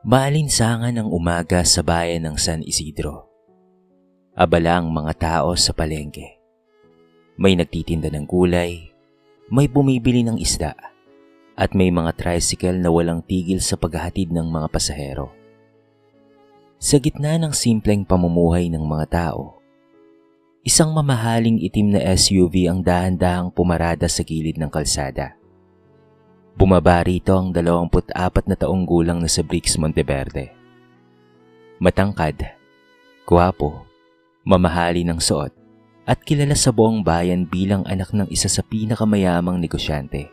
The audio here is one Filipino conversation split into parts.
Maalinsangan ang umaga sa bayan ng San Isidro. Abala ang mga tao sa palengke. May nagtitinda ng gulay, may bumibili ng isda, at may mga tricycle na walang tigil sa paghahatid ng mga pasahero. Sa gitna ng simpleng pamumuhay ng mga tao, isang mamahaling itim na SUV ang dahan-dahang pumarada sa gilid ng kalsada. Bumaba rito ang 24 na taong gulang na si Brix Monteverde. Matangkad, gwapo, mamahali ng suot, at kilala sa buong bayan bilang anak ng isa sa pinakamayamang negosyante.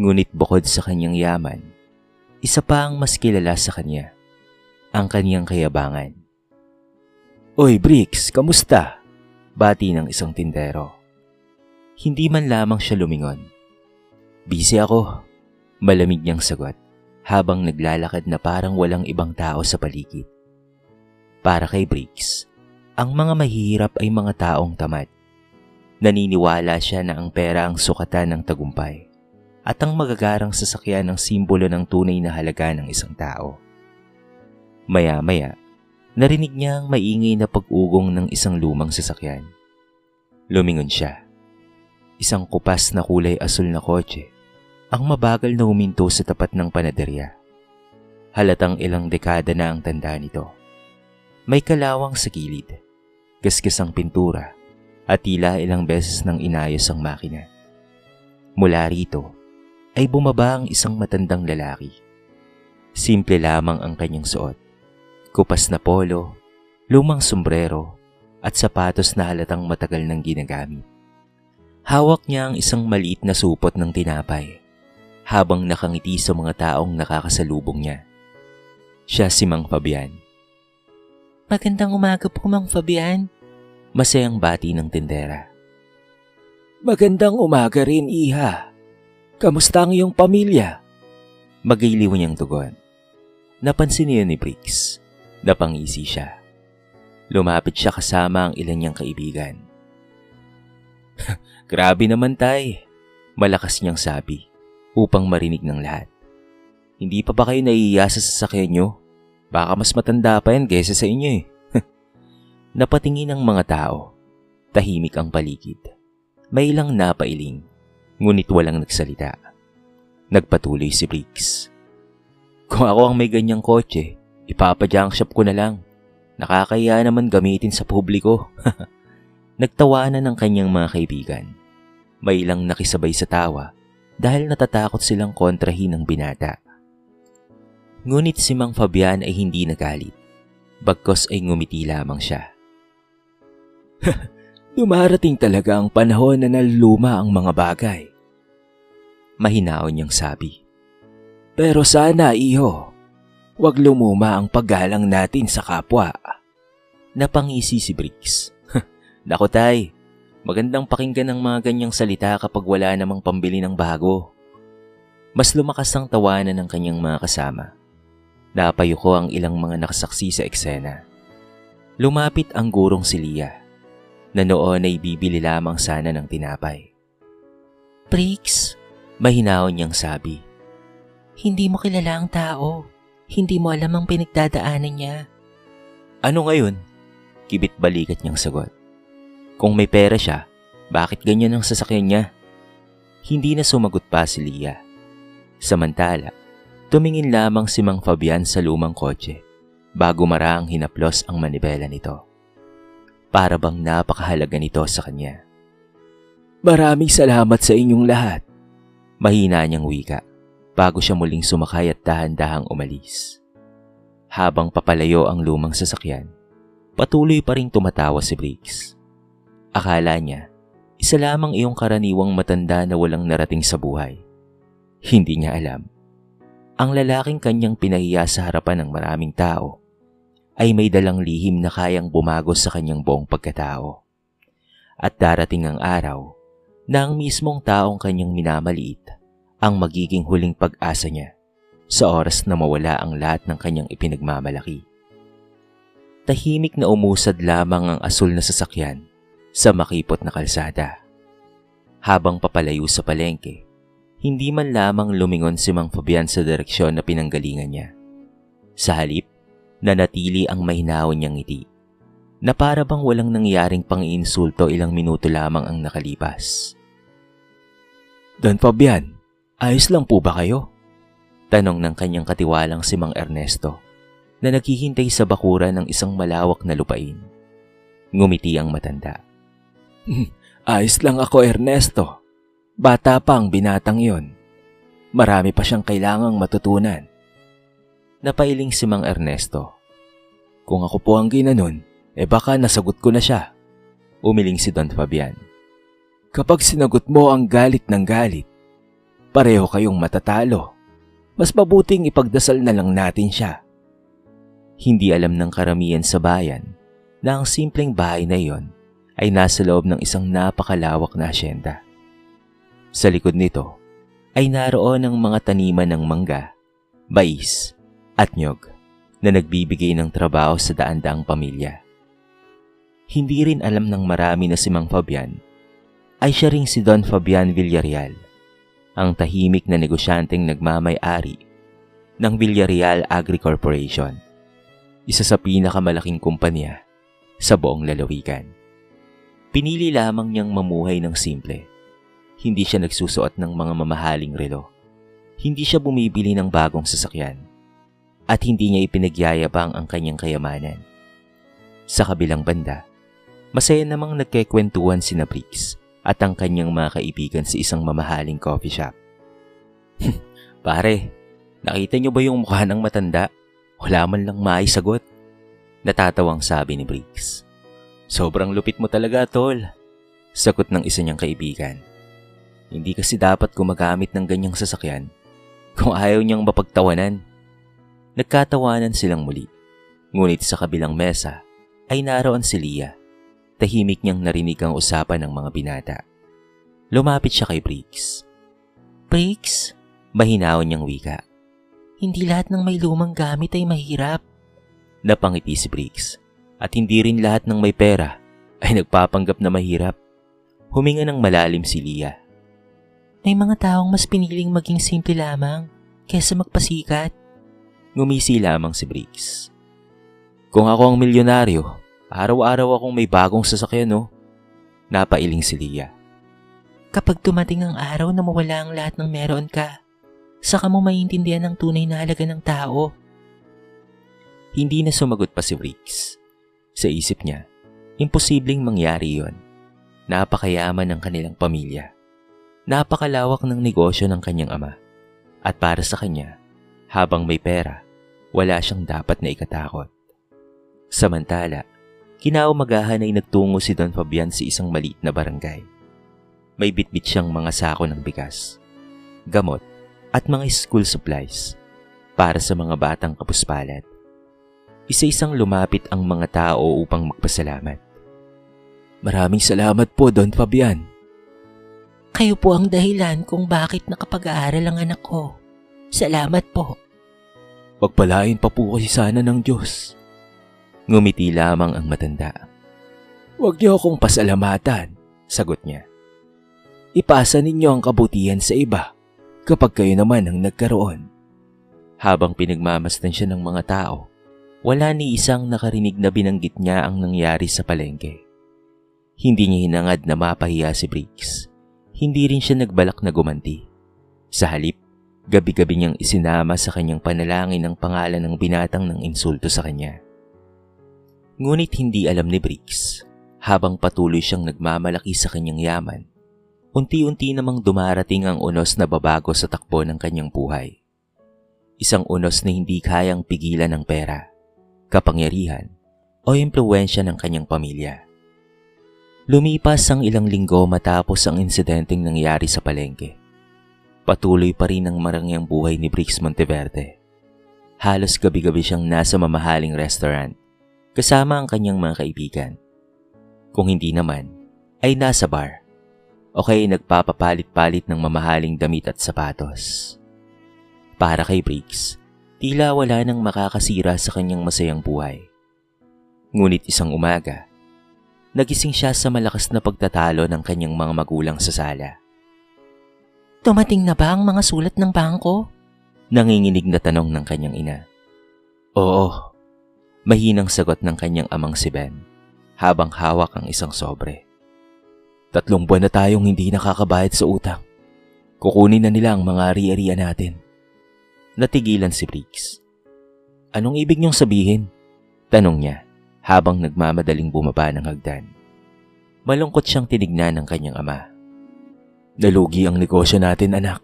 Ngunit bukod sa kanyang yaman, isa pa ang mas kilala sa kanya, ang kanyang kayabangan. "Oy Brix, kamusta?" Bati ng isang tindero. Hindi man lamang siya lumingon. "Busy ako," malamig niyang sagot habang naglalakad na parang walang ibang tao sa paligid. Para kay Brix, ang mga mahihirap ay mga taong tamad. Naniniwala siya na ang pera ang sukatan ng tagumpay at ang magagarang sasakyan ang simbolo ng tunay na halaga ng isang tao. Maya-maya, narinig niya ang maingay na pag-ugong ng isang lumang sasakyan. Lumingon siya. Isang kupas na kulay asul na kotse ang mabagal na huminto sa tapat ng panaderya. Halatang ilang dekada na ang tanda nito. May kalawang sa gilid, gasgas ang pintura, at tila ilang beses nang inayos ang makina. Mula rito ay bumaba ang isang matandang lalaki. Simple lamang ang kanyang suot. Kupas na polo, lumang sombrero, at sapatos na halatang matagal nang ginagamit. Hawak niya ang isang maliit na supot ng tinapay habang nakangiti sa mga taong nakakasalubong niya. Siya si Mang Fabian. "Magandang umaga po, Mang Fabian," masayang bati ng tindera. "Magandang umaga rin, iha. Kamusta ang iyong pamilya?" Magiliw niyang tugon. Napansin niya ni Brix. Napangisi siya. Lumapit siya kasama ang ilan niyang kaibigan. "Grabe naman tay," malakas niyang sabi upang marinig ng lahat. "Hindi pa ba kayo naiiya sa sasakyan niyo? Baka mas matanda pa yan kaysa sa inyo eh." Napatingin ang mga tao. Tahimik ang paligid. May ilang napailing, ngunit walang nagsalita. Nagpatuloy si Brix. "Kung ako ang may ganyang kotse, ipapa-junk shop ko na lang. Nakakahiya naman gamitin sa publiko." Nagtawanan ng kanyang mga kaibigan. May ilang nakisabay sa tawa dahil natatakot silang kontrahin ang binata. Ngunit si Mang Fabian ay hindi nagalit. Bagkos ay ngumiti lamang siya. "Dumarating talaga ang panahon na naluluma ang mga bagay," mahinaon niyang sabi. "Pero sana, iho, wag lumuma ang paggalang natin sa kapwa." Napangisi si Brix. "Naku tay, magandang pakinggan ng mga ganyang salita kapag wala namang pambili ng bago." Mas lumakas ang tawanan ng kanyang mga kasama. Napayuko ang ilang mga nakasaksi sa eksena. Lumapit ang gurong si Lia, na noon ay bibili lamang sana ng tinapay. "Brix," mahinaon niyang sabi, "hindi mo kilala ang tao. Hindi mo alam ang pinagdadaanan niya." "Ano ngayon?" Kibit balikat niyang sagot. "Kung may pera siya, bakit ganyan ang sasakyan niya?" Hindi na sumagot pa si Lia. Samantala, tumingin lamang si Mang Fabian sa lumang kotse bago maraang hinaplos ang manibela nito. Para bang napakahalaga nito sa kanya. "Maraming salamat sa inyong lahat," mahina niyang wika bago siya muling sumakay at dahan-dahang umalis. Habang papalayo ang lumang sasakyan, patuloy pa ring tumatawa si Brix. Akala niya, isa lamang iyong karaniwang matanda na walang narating sa buhay. Hindi niya alam, ang lalaking kanyang pinahiya sa harapan ng maraming tao ay may dalang lihim na kayang bumago sa kanyang buong pagkatao. At darating ang araw na ang mismong taong kanyang minamaliit ang magiging huling pag-asa niya sa oras na mawala ang lahat ng kanyang ipinagmamalaki. Tahimik na umusad lamang ang asul na sasakyan sa makipot na kalsada. Habang papalayo sa palengke, Hindi man lamang lumingon si Mang Fabian sa direksyon na pinanggalingan niya. Sa halip, nanatili ang mahinahon niyang ngiti, na para bang walang nangyaring pang-iinsulto ilang minuto lamang ang nakalipas. Don Fabian, ayos lang po ba kayo? Tanong ng kanyang katiwalang si Mang Ernesto, na naghihintay sa bakuran ng isang malawak na lupain. Ngumiti ang matanda. Ayos lang ako, Ernesto. Bata pa ang binatang yon. Marami pa siyang kailangang matutunan. Napailing si Mang Ernesto. Kung ako po ang ginanon, baka nasagot ko na siya. Umiling si Don Fabian. Kapag sinagot mo ang galit ng galit, pareho kayong matatalo. Mas mabuting ipagdasal na lang natin siya. Hindi alam ng karamihan sa bayan na ang simpleng bahay na iyon ay nasa loob ng isang napakalawak na asyenda. Sa likod nito ay naroon ang mga taniman ng mangga, mais at nyog na nagbibigay ng trabaho sa daan-daang pamilya. Hindi rin alam ng marami na si Mang Fabian ay siya ring si Don Fabian Villarreal, ang tahimik na negosyanteng nagmamay-ari ng Villarreal Agri Corporation, isa sa pinakamalaking kumpanya sa buong lalawigan. Pinili lamang niyang mamuhay ng simple. Hindi siya nagsusuot ng mga mamahaling relo. Hindi siya bumibili ng bagong sasakyan. At hindi niya ipinagyayabang ang kanyang kayamanan. Sa kabilang banda, masaya namang nagkekwentuhan sina Briggs at ang kanyang mga kaibigan sa isang mamahaling coffee shop. Pare, nakita niyo ba yung mukha ng matanda? Wala man lang maisagot. Natatawang sabi ni Briggs. Sobrang lupit mo talaga, tol. Sagot ng isa niyang kaibigan. Hindi kasi dapat gumagamit ng ganyang sasakyan kung ayaw niyang mapagtawanan. Nagkatawanan silang muli. Ngunit sa kabilang mesa ay naroon si Leah. Tahimik niyang narinig ang usapan ng mga binata. Lumapit siya kay Briggs. Briggs? Mahinahon niyang wika. Hindi lahat ng may lumang gamit ay mahirap. Napangiti si Briggs. At hindi rin lahat ng may pera ay nagpapanggap na mahirap. Huminga ng malalim si Leah. May mga taong mas piniling maging simple lamang kaysa magpasikat. Ngumisi lamang si Briggs. Kung ako ang milyonaryo, araw-araw akong may bagong sasakyan, no? Napailing si Leah. Kapag dumating ang araw na mawala ang lahat ng meron ka, saka mo maiintindihan ang tunay na halaga ng tao. Hindi na sumagot pa si Briggs. Sa isip niya, imposibleng mangyari yon. Napakayaman ng kanilang pamilya. Napakalawak ng negosyo ng kanyang ama. At para sa kanya, habang may pera, wala siyang dapat na ikatakot. Samantala, kinaumagahan ay nagtungo si Don Fabian sa isang maliit na barangay. May bitbit siyang mga sako ng bigas, gamot at mga school supplies para sa mga batang kapuspalad. Isa-isang lumapit ang mga tao upang magpasalamat. Maraming salamat po, Don Fabian. Kayo po ang dahilan kung bakit nakapag-aaral ang anak ko. Salamat po. Pagpalain pa po kasi sana ng Diyos. Ngumiti lamang ang matanda. Huwag niyo akong pasalamatan, sagot niya. Ipasa ninyo ang kabutihan sa iba kapag kayo naman ang nagkaroon. Habang pinagmamasdan siya ng mga tao, wala ni isang nakarinig na binanggit niya ang nangyari sa palengke. Hindi niya hinangad na mapahiya si Briggs. Hindi rin siya nagbalak na gumanti. Sa halip, gabi-gabi niyang isinama sa kanyang panalangin ang pangalan ng binatang ng insulto sa kanya. Ngunit hindi alam ni Briggs, habang patuloy siyang nagmamalaki sa kanyang yaman, unti-unti namang dumarating ang unos na babago sa takbo ng kanyang buhay. Isang unos na hindi kayang pigilan ng pera, kapangyarihan o impluwensya ng kanyang pamilya. Lumipas ang ilang linggo matapos ang insidenteng nangyari sa palengke. Patuloy pa rin ang marangyang buhay ni Briggs Monteverde. Halos gabi-gabi siyang nasa mamahaling restaurant kasama ang kanyang mga kaibigan. Kung hindi naman, ay nasa bar o kaya nagpapapalit-palit ng mamahaling damit at sapatos. Para kay Briggs, tila wala nang makakasira sa kanyang masayang buhay. Ngunit isang umaga, nagising siya sa malakas na pagtatalo ng kanyang mga magulang sa sala. Dumating na ba ang mga sulat ng bangko? Nanginginig na tanong ng kanyang ina. Oo, mahinang sagot ng kanyang amang si Ben habang hawak ang isang sobre. 3 buwan na tayong hindi nakakabayad sa utang. Kukunin na nila ang mga ari-arian natin. Natigilan si Briggs. Anong ibig niyong sabihin? Tanong niya habang nagmamadaling bumaba ng hagdan. Malungkot siyang tinignan ng kanyang ama. Nalugi ang negosyo natin, anak.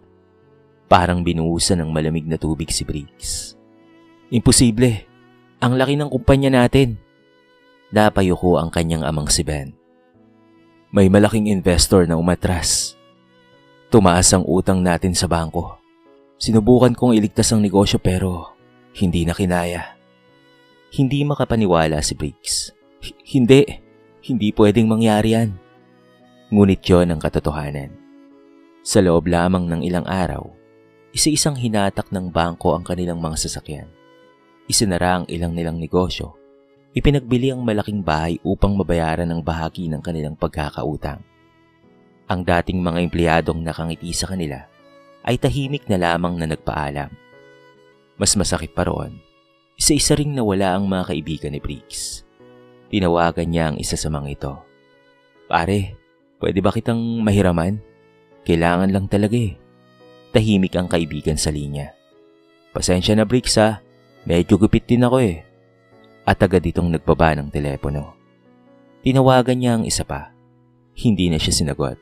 Parang binuhusan ng malamig na tubig si Briggs. Imposible. Ang laki ng kumpanya natin. Napayuko ang kanyang amang si Ben. May malaking investor na umatras. Tumaas ang utang natin sa bangko. Sinubukan kong iligtas ang negosyo pero hindi na kinaya. Hindi makapaniwala si Briggs. Hindi pwedeng mangyari yan. Ngunit yon ang katotohanan. Sa loob lamang ng ilang araw, isa-isang hinatak ng bangko ang kanilang mga sasakyan. Isinara ang ilang nilang negosyo. Ipinagbili ang malaking bahay upang mabayaran ang bahagi ng kanilang pagkakautang. Ang dating mga empleyadong nakangiti sa kanila ay tahimik na lamang na nagpaalam. Mas masakit pa roon, isa-isa ring nawala ang mga kaibigan ni Briggs. Tinawagan niya ang isa sa mga ito. Pare, pwede ba kitang mahiraman? Kailangan lang talaga eh. Tahimik ang kaibigan sa linya. Pasensya na Briggs ha, medyo gupit din ako eh. At agad itong nagbaba ng telepono. Tinawagan niya ang isa pa. Hindi na siya sinagot.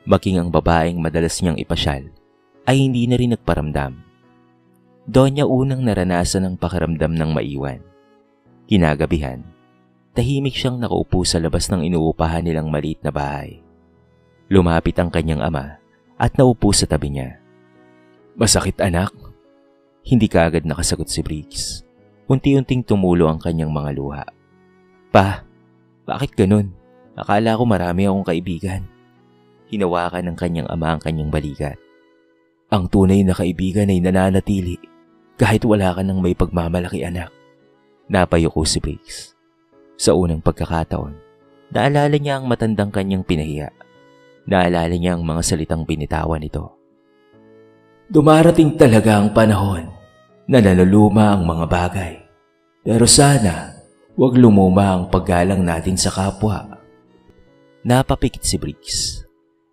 Maging ang babaeng madalas niyang ipasyal ay hindi na rin nagparamdam. Doon niya unang naranasan ang pakiramdam ng maiwan. Kinagabihan, tahimik siyang nakaupo sa labas ng inuupahan nilang maliit na bahay. Lumapit ang kanyang ama at naupo sa tabi niya. Masakit anak? Hindi kaagad nakasagot si Briggs. Unti-unting tumulo ang kanyang mga luha. Pa, bakit ganun? Akala ko marami akong kaibigan. Hinawakan ng kanyang ama ang kanyang balikat. Ang tunay na kaibigan ay nananatili kahit wala ka ng may pagmamalaki anak. Napayuko si Briggs. Sa unang pagkakataon, naalala niya ang matandang kanyang pinahiya. Naalala niya ang mga salitang binitawan nito. Dumarating talaga ang panahon na naluluma ang mga bagay. Pero sana, huwag lumuma ang paggalang natin sa kapwa. Napapikit si Briggs.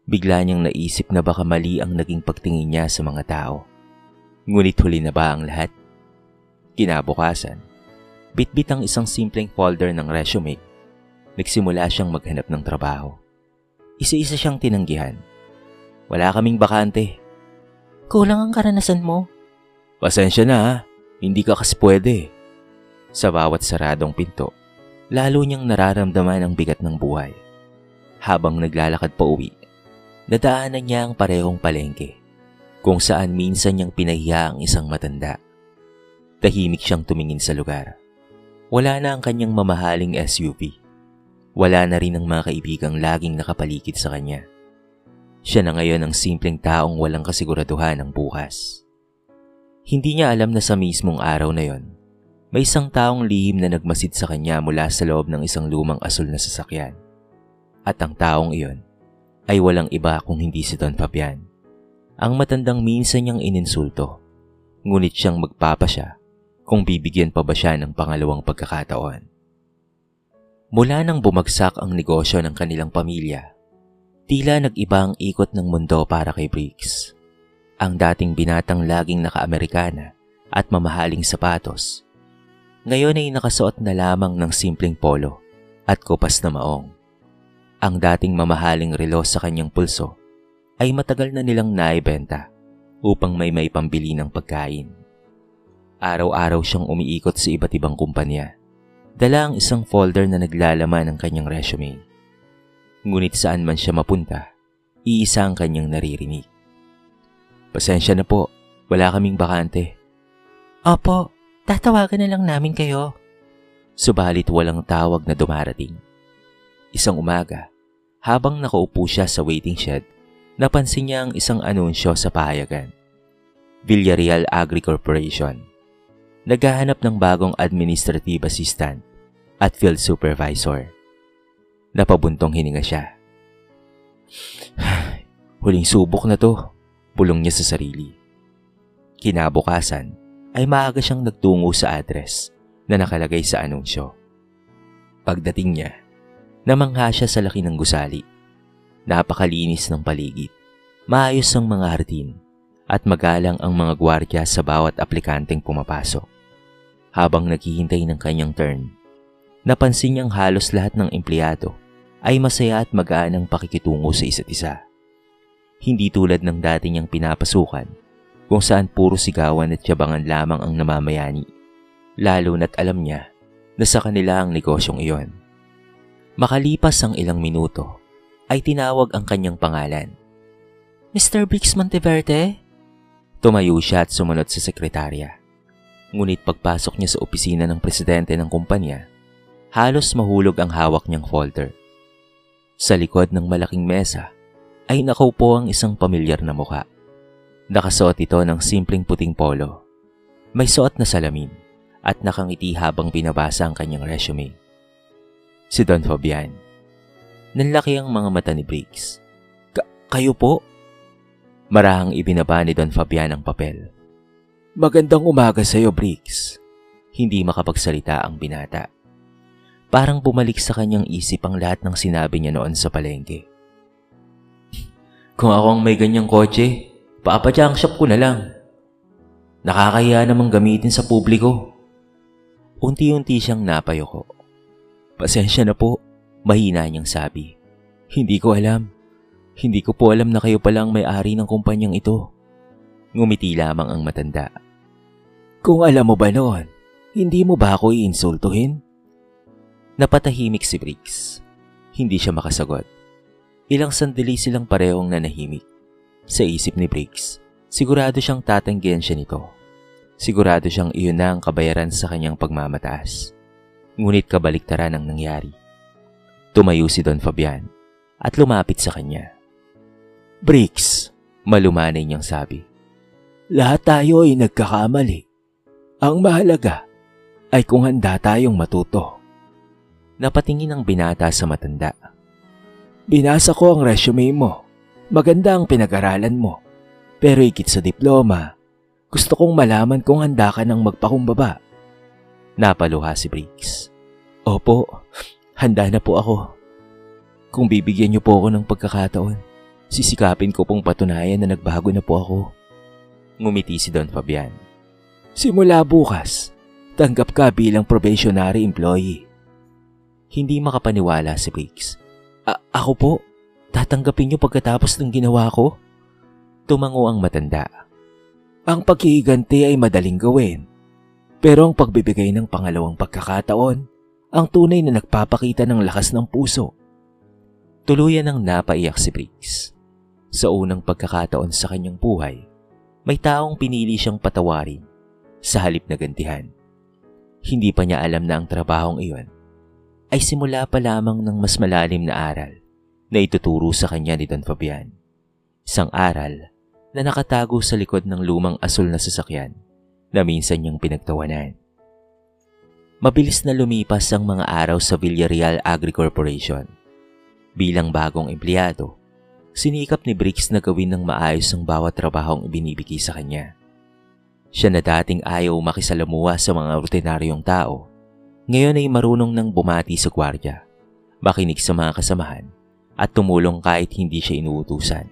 Bigla niyang naisip na baka mali ang naging pagtingin niya sa mga tao. Ngunit huli na ba ang lahat? Kinabukasan, bitbit ang isang simpleng folder ng resume. Nagsimula siyang maghanap ng trabaho. Isa-isa siyang tinanggihan. Wala kaming bakante. Kulang ang karanasan mo. Pasensya na ha, hindi ka kasi pwede. Sa bawat saradong pinto, lalo niyang nararamdaman ang bigat ng buhay. Habang naglalakad pa uwi, nadaanan niya ang parehong palengke, kung saan minsan niyang pinahiya ang isang matanda. Tahimik siyang tumingin sa lugar. Wala na ang kanyang mamahaling SUV. Wala na rin ang mga kaibigang laging nakapaligid sa kanya. Siya na ngayon ang simpleng taong walang kasiguraduhan ng bukas. Hindi niya alam na sa mismong araw na yon, may isang taong lihim na nagmasid sa kanya mula sa loob ng isang lumang asul na sasakyan. At ang taong iyon ay walang iba kung hindi si Don Fabian. Ang matandang minsan niyang ininsulto, ngunit siyang magpapasya kung bibigyan pa ba siya ng pangalawang pagkakataon. Mula nang bumagsak ang negosyo ng kanilang pamilya, tila nag-iba ang ikot ng mundo para kay Briggs. Ang dating binatang laging naka-Amerikana at mamahaling sapatos, ngayon ay nakasuot na lamang ng simpleng polo at kupas na maong. Ang dating mamahaling relo sa kanyang pulso ay matagal na nilang naibenta upang may pambili ng pagkain. Araw-araw siyang umiikot sa iba't ibang kumpanya, dala ang isang folder na naglalaman ng kanyang resume. Ngunit saan man siya mapunta, iisa ang kanyang naririnig. Pasensya na po, wala kaming bakante. Opo, tatawagan na lang namin kayo. Subalit walang tawag na dumarating. Isang umaga, habang nakaupo siya sa waiting shed, napansin niya ang isang anunsyo sa pahayagan. Villarreal Agri Corporation. Naghahanap ng bagong administrative assistant at field supervisor. Napabuntong hininga siya. Huling subok na to. Bulong niya sa sarili. Kinabukasan ay maaga siyang nagtungo sa address na nakalagay sa anunsyo. Pagdating niya, namangha siya sa laki ng gusali. Napakalinis ng paligid, maayos ang mga hardin, at magalang ang mga gwardya sa bawat aplikanteng pumapasok. Habang naghihintay ng kanyang turn, napansin niyang halos lahat ng empleyado ay masaya at magaan ang pakikitungo sa isa't isa. Hindi tulad ng dati niyang pinapasukan kung saan puro sigawan at yabangan lamang ang namamayani, lalo na't alam niya na sa kanila ang negosyong iyon. Makalipas ang ilang minuto, ay tinawag ang kanyang pangalan. Mr. Briggs Monteverde? Tumayo siya at sumunod sa sekretarya. Ngunit pagpasok niya sa opisina ng presidente ng kumpanya, halos mahulog ang hawak niyang folder. Sa likod ng malaking mesa ay nakaupo ang isang pamilyar na mukha. Nakasuot ito ng simpleng puting polo. May suot na salamin at nakangiti habang binabasa ang kanyang resume. Si Don Fabian. Nanlaki ang mga mata ni Briggs. Kayo po? Marahang ibinaba ni Don Fabian ang papel. Magandang umaga sa iyo, Briggs. Hindi makapagsalita ang binata. Parang bumalik sa kanyang isip ang lahat ng sinabi niya noon sa palengke. Kung ako ang may ganyang kotse, papa-junk shop ko na lang. Nakakahiya namang gamitin sa publiko. Unti-unti siyang napayoko. Pasensya na po, mahina niyang sabi. Hindi ko alam. Hindi ko po alam na kayo pala ang may-ari ng kumpanyang ito. Ngumiti lamang ang matanda. Kung alam mo ba noon, hindi mo ba ako iinsultuhin? Napatahimik si Briggs. Hindi siya makasagot. Ilang sandali silang parehong nanahimik. Sa isip ni Briggs, sigurado siyang tatanggihan siya nito. Sigurado siyang iyon na ang kabayaran sa kanyang pagmamataas. Ngunit kabaliktaran ang nangyari. Tumayo si Don Fabian at lumapit sa kanya. Briggs, malumanay niyang sabi. Lahat tayo ay nagkakamali. Ang mahalaga ay kung handa tayong matuto. Napatingin ang binata sa matanda. Binasa ko ang resume mo. Maganda ang pinag-aralan mo. Pero higit sa diploma, gusto kong malaman kung handa ka ng magpakumbaba. Napaluha si Briggs. Opo, handa na po ako. Kung bibigyan niyo po ako ng pagkakataon, sisikapin ko pong patunayan na nagbago na po ako. Ngumiti si Don Fabian. Simula bukas, tanggap ka bilang probationary employee. Hindi makapaniwala si Briggs. Ako po? Tatanggapin niyo pagkatapos ng ginawa ko? Tumango ang matanda. Ang paghihiganti ay madaling gawin. Pero ang pagbibigay ng pangalawang pagkakataon, ang tunay na nagpapakita ng lakas ng puso. Tuluyan ang napaiyak si Briggs. Sa unang pagkakataon sa kanyang buhay, may taong pinili siyang patawarin sa halip na gantihan. Hindi pa niya alam na ang trabahong iyon ay simula pa lamang ng mas malalim na aral na ituturo sa kanya ni Don Fabian. Isang aral na nakatago sa likod ng lumang asul na sasakyan na minsan niyang pinagtawanan. Mabilis na lumipas ang mga araw sa Villarreal Agri Corporation. Bilang bagong empleyado, sinikap ni Briggs na gawin ng maayos ang bawat trabahong ibinibigay sa kanya. Siya na dating ayaw makisalamuha sa mga ordinaryong tao, ngayon ay marunong nang bumati sa gwardiya, makinig sa mga kasamahan, at tumulong kahit hindi siya inuutusan.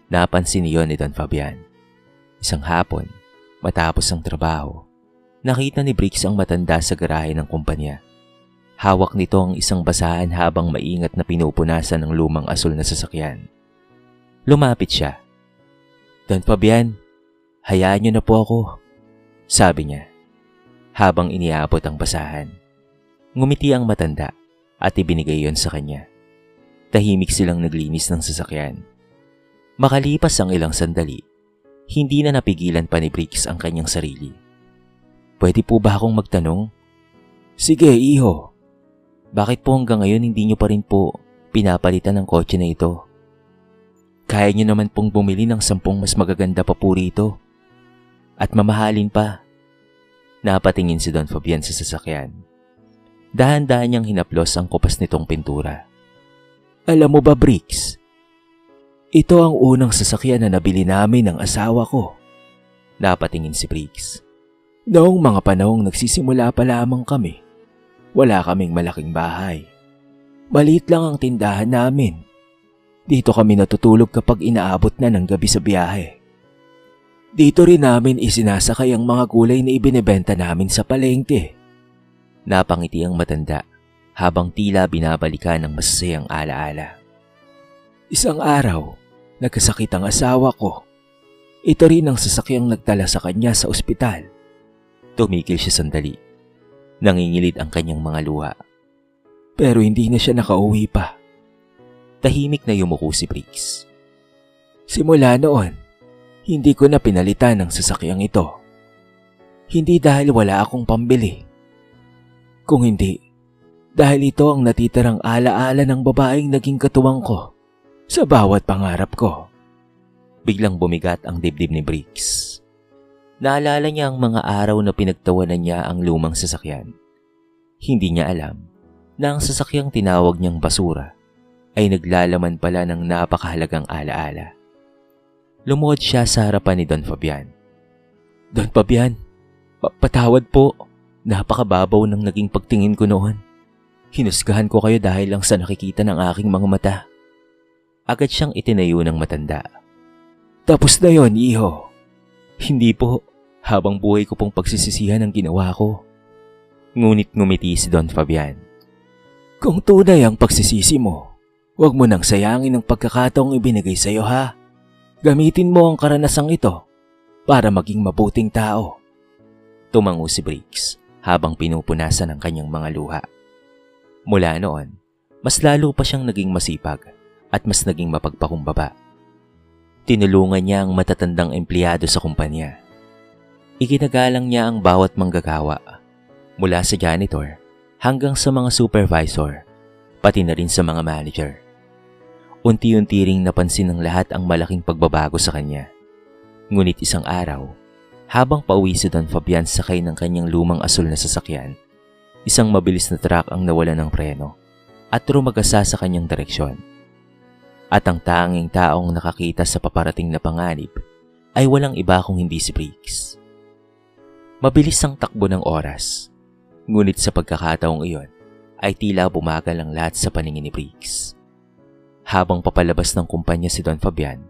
Napansin niyon ni Don Fabian. Isang hapon, matapos ang trabaho, nakita ni Briggs ang matanda sa garahe ng kumpanya. Hawak nito ang isang basahan habang maingat na pinupunasan ng lumang asul na sasakyan. Lumapit siya. Don Fabian, hayaan niyo na po ako, sabi niya, habang iniabot ang basahan. Ngumiti ang matanda at ibinigay yon sa kanya. Tahimik silang naglinis ng sasakyan. Makalipas ang ilang sandali, hindi na napigilan pa ni Briggs ang kanyang sarili. Pwede po ba akong magtanong? Sige, iho. Bakit po hanggang ngayon hindi niyo pa rin po pinapalitan ng kotse na ito? Kaya niyo naman pong bumili ng 10 mas magaganda pa po rito. At mamahalin pa. Napatingin si Don Fabian sa sasakyan. Dahan-dahan niyang hinaplos ang kupas nitong pintura. Alam mo ba, Briggs? Ito ang unang sasakyan na nabili namin ng asawa ko. Napatingin si Briggs. Noong mga panahong nagsisimula pa lamang kami, wala kaming malaking bahay. Maliit lang ang tindahan namin. Dito kami natutulog kapag inaabot na ng gabi sa biyahe. Dito rin namin isinasakay ang mga gulay na ibinebenta namin sa palengke. Napangiti ang matanda habang tila binabalikan ng masasayang alaala. Isang araw, nagkasakit ang asawa ko. Ito rin ang sasakyang nagdala sa kanya sa ospital. Tumigil siya sandali. Nangingilit ang kanyang mga luha. Pero hindi na siya nakauwi pa. Tahimik na yumuko si Briggs. Simula noon, hindi ko na pinalitan ang sasakyang ito. Hindi dahil wala akong pambili. Kung hindi, dahil ito ang natitirang alaala ng babaeng naging katuwang ko sa bawat pangarap ko. Biglang bumigat ang dibdib ni Briggs. Naalala niya ang mga araw na pinagtawanan niya ang lumang sasakyan. Hindi niya alam na ang sasakyang tinawag niyang basura ay naglalaman pala ng napakahalagang alaala. Lumuhod siya sa harapan ni Don Fabian. Don Fabian, patawad po. Napakababaw ng naging pagtingin ko noon. Hinusgahan ko kayo dahil lang sa nakikita ng aking mga mata. Agad siyang itinayo ng matanda. Tapos na yon, iho. Hindi po, habang buhay ko pong pagsisisihan ang ginawa ko. Ngunit ngumiti si Don Fabian. Kung tunay ang pagsisisi mo, huwag mo nang sayangin ang pagkakataong ibinigay sa iyo, ha? Gamitin mo ang karanasang ito para maging mabuting tao. Tumango si Briggs habang pinupunasan ang kanyang mga luha. Mula noon, mas lalo pa siyang naging masipag at mas naging mapagpakumbaba. Tinulungan niya ang matatandang empleyado sa kumpanya. Iginagalang niya ang bawat manggagawa, mula sa janitor hanggang sa mga supervisor, pati na rin sa mga manager. Unti-unti ring napansin ng lahat ang malaking pagbabago sa kanya. Ngunit isang araw, habang pauwi si Don Fabian sakay ng kanyang lumang asul na sasakyan, isang mabilis na truck ang nawala ng preno at rumagasa sa kanyang direksyon. At ang tanging taong nakakita sa paparating na panganib ay walang iba kung hindi si Briggs. Mabilis ang takbo ng oras, ngunit sa pagkakataong iyon ay tila bumagal ang lahat sa paningin ni Briggs. Habang papalabas ng kumpanya si Don Fabian,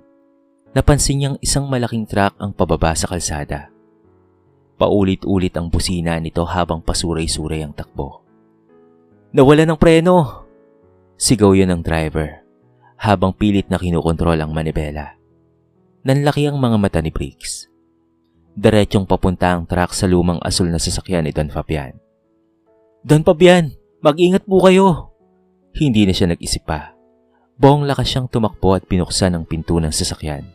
napansin niyang isang malaking truck ang pababa sa kalsada. Paulit-ulit ang busina nito habang pasuray-suray ang takbo. "Nawala ng preno!" Sigaw yun ng driver habang pilit na kinukontrol ang manibela. Nanlaki ang mga mata ni Briggs. Diretsyong papunta ang truck sa lumang asul na sasakyan ni Don Fabian. "Don Fabian, mag-ingat po kayo!" Hindi na siya nag-isip pa. Buong lakas siyang tumakbo at pinuksan ang pinto ng sasakyan.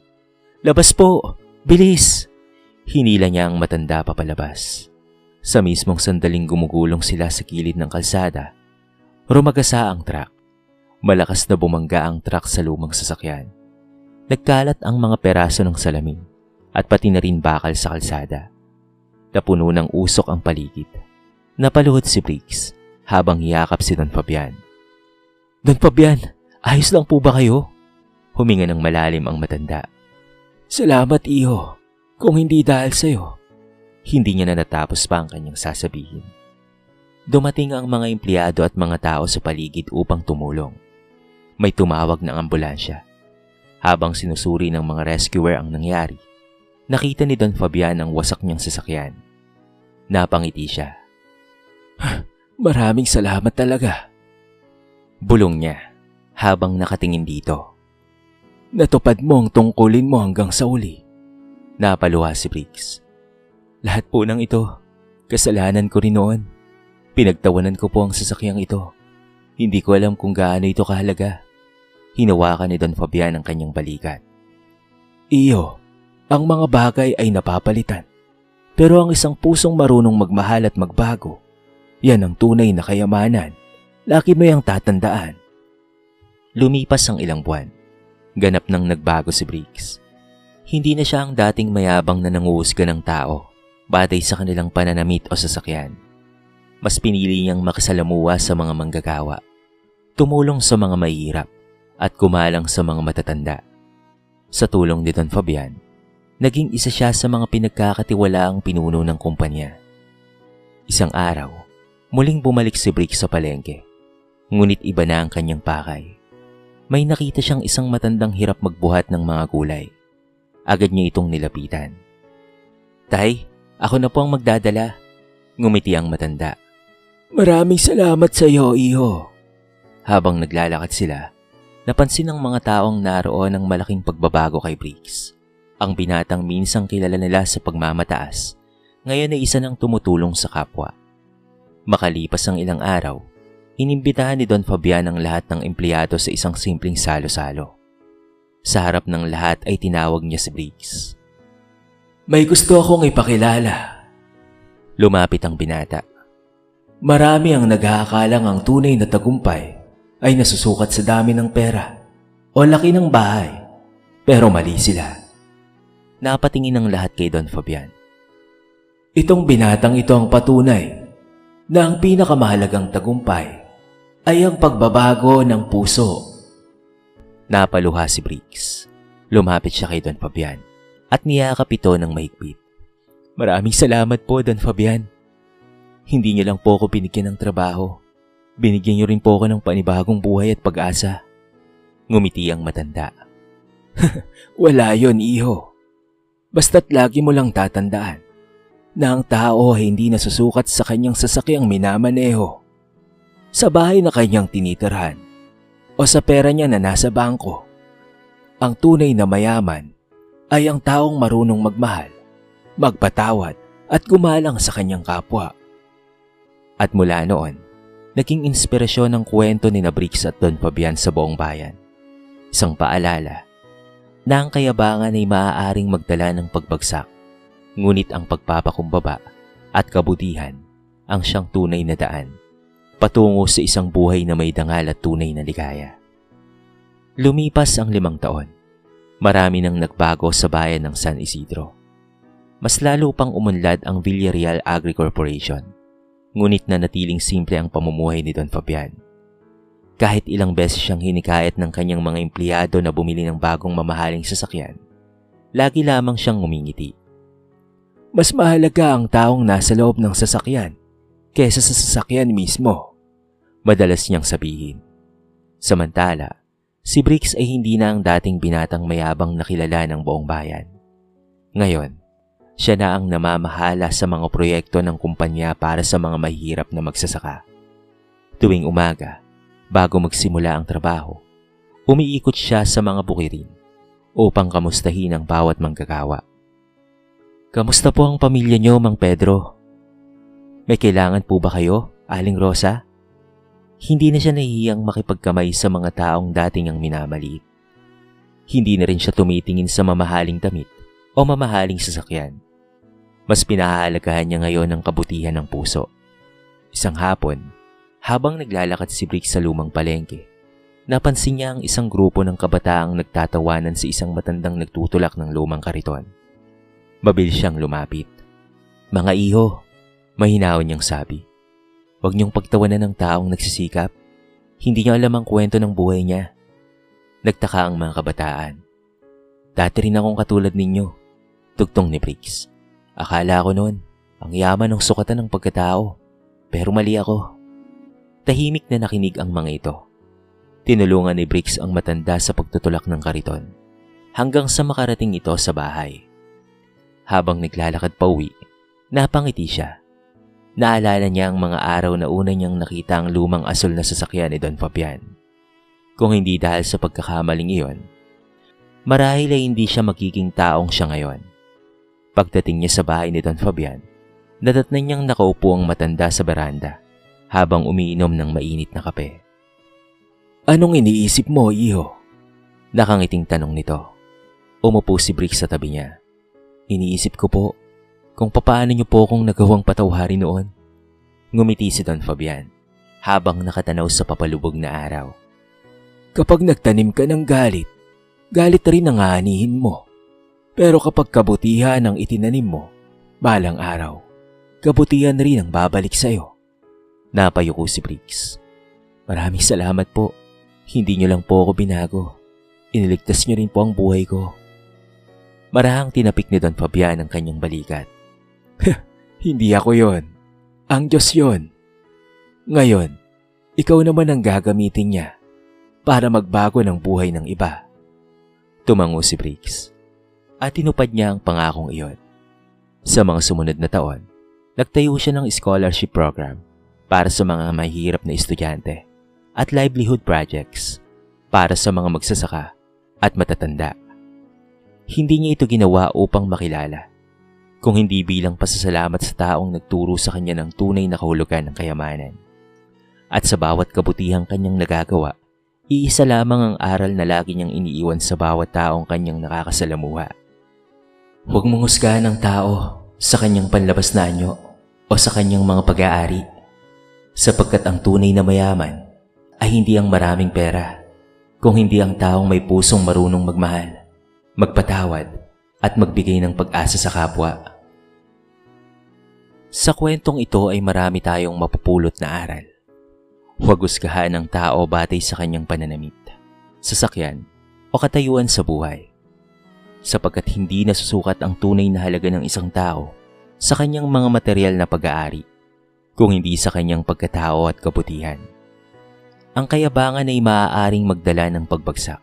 "Labas po! Bilis!" Hinila niya ang matanda papalabas. Sa mismong sandaling gumugulong sila sa gilid ng kalsada, rumagasa ang truck. Malakas na bumangga ang truck sa lumang sasakyan. Nagkalat ang mga peraso ng salamin at pati na rin bakal sa kalsada. Napuno ng usok ang paligid. Napaluhod si Briggs habang hiyakap si Don Fabian. "Don Fabian, ayos lang po ba kayo?" Huminga ng malalim ang matanda. "Salamat, iho. Kung hindi dahil sa'yo." Hindi niya na natapos pa ang kanyang sasabihin. Dumating ang mga empleyado at mga tao sa paligid upang tumulong. May tumawag ng ambulansya. Habang sinusuri ng mga rescuer ang nangyari, nakita ni Don Fabian ang wasak niyang sasakyan. Napangiti siya. "Maraming salamat talaga." Bulong niya habang nakatingin dito. "Natupad mo ang tungkulin mo hanggang sa uli." Napaluha si Briggs. "Lahat po ng ito, kasalanan ko rin noon. Pinagtawanan ko po ang sasakyang ito. Hindi ko alam kung gaano ito kahalaga." Hinawakan ni Don Fabian ang kanyang balikat. "Iyo, ang mga bagay ay napapalitan. Pero ang isang pusong marunong magmahal at magbago, yan ang tunay na kayamanan. Lagi mo yang tatandaan." Lumipas ang ilang buwan. Ganap nang nagbago si Briggs. Hindi na siya ang dating mayabang na nanguhusga ng tao batay sa kanilang pananamit o sasakyan. Mas pinili niyang makisalamuha sa mga manggagawa, tumulong sa mga mahihirap, at kumalang sa mga matatanda. Sa tulong ni Don Fabian, Naging isa siya sa mga pinagkakatiwalaang pinuno ng kumpanya. Isang araw, muling bumalik si Briggs sa palengke. Ngunit iba na ang kanyang pakay. May nakita siyang isang matandang hirap magbuhat ng mga gulay. Agad niya itong nilapitan. "Tay, ako na po ang magdadala." Ngumiti ang matanda. Maraming salamat sa iyo, iho. Habang naglalakad sila, napansin ng mga taong naroon ang malaking pagbabago kay Briggs. Ang binatang minsang kilala nila sa pagmamataas, ngayon ay isa nang tumutulong sa kapwa. Makalipas ang ilang araw, inimbitahan ni Don Fabian ang lahat ng empleyado sa isang simpleng salo-salo. Sa harap ng lahat ay tinawag niya si Briggs. May gusto akong ipakilala. Lumapit ang binata. Marami ang nag-aakalang ang tunay na tagumpay ay nasusukat sa dami ng pera o laki ng bahay, pero mali sila. Napatingin ang lahat kay Don Fabian. Itong binatang ito ang patunay na ang pinakamahalagang tagumpay ay ang pagbabago ng puso. Napaluha si Briggs. Lumapit siya kay Don Fabian at niyakap ito ng mahigpit. Maraming salamat po, Don Fabian. Hindi niyo lang po ako binigyan ng trabaho. Binigyan niyo rin po ako ng panibagong buhay at pag-asa. Ngumiti ang matanda. Wala yon, iho. Basta't lagi mo lang tatandaan na ang tao ay hindi nasusukat sa kanyang sasakyang minamaneho, sa bahay na kanyang tinitirhan, o sa pera niya na nasa bangko. Ang tunay na mayaman ay ang taong marunong magmahal, magpatawad at gumalang sa kanyang kapwa. At mula noon, naging inspirasyon ng kwento ni Briggs at Don Fabian sa buong bayan. Isang paalala na ang kayabangan ay maaaring magdala ng pagbagsak, ngunit ang pagpapakumbaba at kabutihan ang siyang tunay na daan patungo sa isang buhay na may dangal at tunay na ligaya. Lumipas ang 5 taon. Marami nang nagbago sa bayan ng San Isidro. Mas lalo pang umunlad ang Villarreal Agri Corporation, ngunit nanatiling simple ang pamumuhay ni Don Fabian. Kahit ilang beses siyang hinikayat ng kanyang mga empleyado na bumili ng bagong mamahaling sasakyan, lagi lamang siyang ngumingiti. Mas mahalaga ang taong nasa loob ng sasakyan kaysa sa sasakyan mismo, madalas niyang sabihin. Samantala, si Briggs ay hindi na ang dating binatang mayabang na kilala ng buong bayan. Ngayon, siya na ang namamahala sa mga proyekto ng kumpanya para sa mga mahihirap na magsasaka. Tuwing umaga, bago magsimula ang trabaho, umiikot siya sa mga bukirin upang kamustahin ang bawat manggagawa. "Kamusta po ang pamilya niyo, Mang Pedro? May kailangan po ba kayo, Aling Rosa?" Hindi na siya nahihiyang makipagkamay sa mga taong dating ang minamaliit. Hindi na rin siya tumitingin sa mamahaling damit o mamahaling sasakyan. Mas pinahahalagahan niya ngayon ang kabutihan ng puso. Isang hapon, habang naglalakad si Briggs sa lumang palengke, napansin niya ang isang grupo ng kabataang nagtatawanan sa isang matandang nagtutulak ng lumang kariton. Mabilis siyang lumapit. "Mga iho," mahinahon niyang sabi. "Huwag niyong pagtawanan ng taong nagsisikap. Hindi niyo alam ang kwento ng buhay niya." Nagtaka ang mga kabataan. "Dati rin akong katulad ninyo," tugtong ni Briggs. "Akala ko noon, ang yaman ng sukatan ng pagkatao. Pero mali ako." Tahimik na nakinig ang mga ito. Tinulungan ni Briggs ang matanda sa pagtutulak ng kariton hanggang sa makarating ito sa bahay. Habang naglalakad pa uwi, napangiti siya. Naalala niya ang mga araw na una niyang nakita ang lumang asul na sasakyan ni Don Fabian. Kung hindi dahil sa pagkakamaling iyon, marahil ay hindi siya magiging taong siya ngayon. Pagdating niya sa bahay ni Don Fabian, nadatnan niyang nakaupo ang matanda sa beranda habang umiinom ng mainit na kape. "Anong iniisip mo, iho?" Nakangiting tanong nito. Umupo si Briggs sa tabi niya. "Iniisip ko po kung papaano niyo po akong nagawang patawharin noon." Ngumiti si Don Fabian habang nakatanaw sa papalubog na araw. Kapag nagtanim ka ng galit, galit rin ang aanihin mo. Pero kapag kabutihan ang itinanim mo, balang araw, kabutihan rin ang babalik sa'yo. Napayuko si Briggs. "Maraming salamat po. Hindi niyo lang po ako binago. Iniligtas niyo rin po ang buhay ko." Marahang tinapik ni Don Fabian ang kanyang balikat. Hindi ako yon. Ang Diyos yon. Ngayon, ikaw naman ang gagamitin niya para magbago ng buhay ng iba. Tumango si Briggs at tinupad niya ang pangakong iyon. Sa mga sumunod na taon, nagtayo siya ng scholarship program para sa mga mahihirap na estudyante at livelihood projects para sa mga magsasaka at matatanda. Hindi niya ito ginawa upang makilala, kung hindi bilang pasasalamat sa taong nagturo sa kanya ng tunay na kahulugan ng kayamanan. At sa bawat kabutihang kanyang nagagawa, iisa lamang ang aral na lagi niyang iniiwan sa bawat taong kanyang nakakasalamuha. Huwag mong husgahan ang tao sa kanyang panlabas na anyo o sa kanyang mga pag-aari, sapagkat ang tunay na mayaman ay hindi ang maraming pera, kung hindi ang taong may pusong marunong magmahal, magpatawad at magbigay ng pag-asa sa kapwa. Sa kwentong ito ay marami tayong mapupulot na aral. Huwag husgahan ang tao batay sa kanyang pananamit, sasakyan o katayuan sa buhay, sapagkat hindi nasusukat ang tunay na halaga ng isang tao sa kanyang mga material na pag-aari, kung hindi sa kanyang pagkatao at kabutihan. Ang kayabangan ay maaaring magdala ng pagbagsak.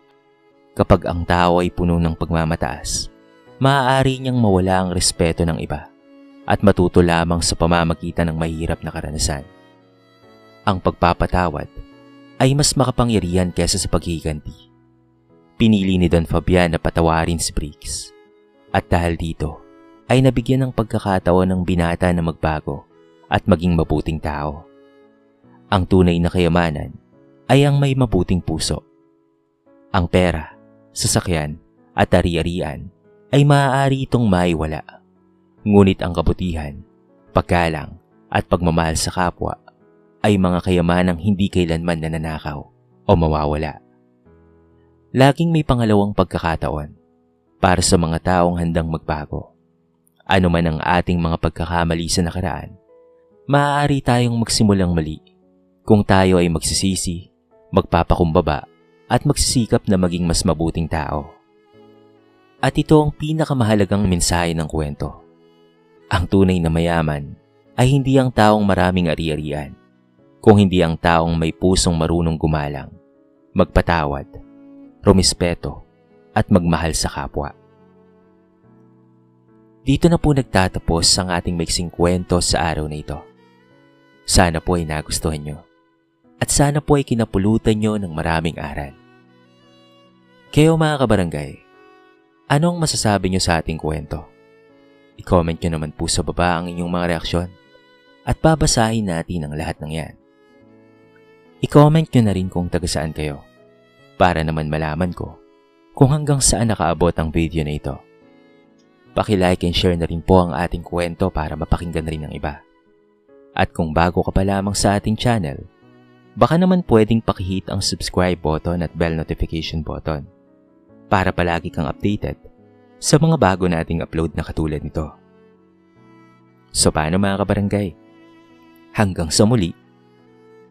Kapag ang tao ay puno ng pagmamataas, maaari niyang mawala ang respeto ng iba at matuto lamang sa pamamagitan ng mahirap na karanasan. Ang pagpapatawad ay mas makapangyarihan kaysa sa paghiganti. Pinili ni Don Fabian na patawarin si Briggs, at dahil dito ay nabigyan ng pagkakataon ng binata na magbago at maging mabuting tao. Ang tunay na kayamanan ay ang may mabuting puso. Ang pera, sasakyan at ari-arian ay maaari itong maiwala. Ngunit ang kabutihan, paggalang at pagmamahal sa kapwa ay mga kayamanang hindi kailanman nananakaw o mawawala. Laging may pangalawang pagkakataon para sa mga taong handang magbago. Ano man ang ating mga pagkakamali sa nakaraan, maaari tayong magsimulang mali kung tayo ay magsisisi, magpapakumbaba at magsisikap na maging mas mabuting tao. At ito ang pinakamahalagang mensahe ng kwento. Ang tunay na mayaman ay hindi ang taong maraming ari-arian, kung hindi ang taong may pusong marunong gumalang, magpatawad, rumispeto at magmahal sa kapwa. Dito na po nagtatapos ang ating maiksing kwento sa araw na ito. Sana po ay nagustuhan nyo at sana po ay kinapulutan nyo ng maraming aral. Kayo mga kabarangay, anong masasabi nyo sa ating kwento? I-comment nyo naman po sa baba ang inyong mga reaksyon at babasahin natin ang lahat ng yan. I-comment nyo na rin kung taga saan kayo para naman malaman ko kung hanggang saan nakaabot ang video na ito. Paki-like and share na rin po ang ating kwento para mapakinggan rin ng iba. At kung bago ka pa lamang sa ating channel, baka naman pwedeng pakihit ang subscribe button at bell notification button para palagi kang updated sa mga bago nating upload na katulad nito. So paano mga kabarangay? Hanggang sa muli.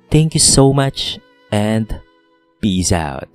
Thank you so much and peace out.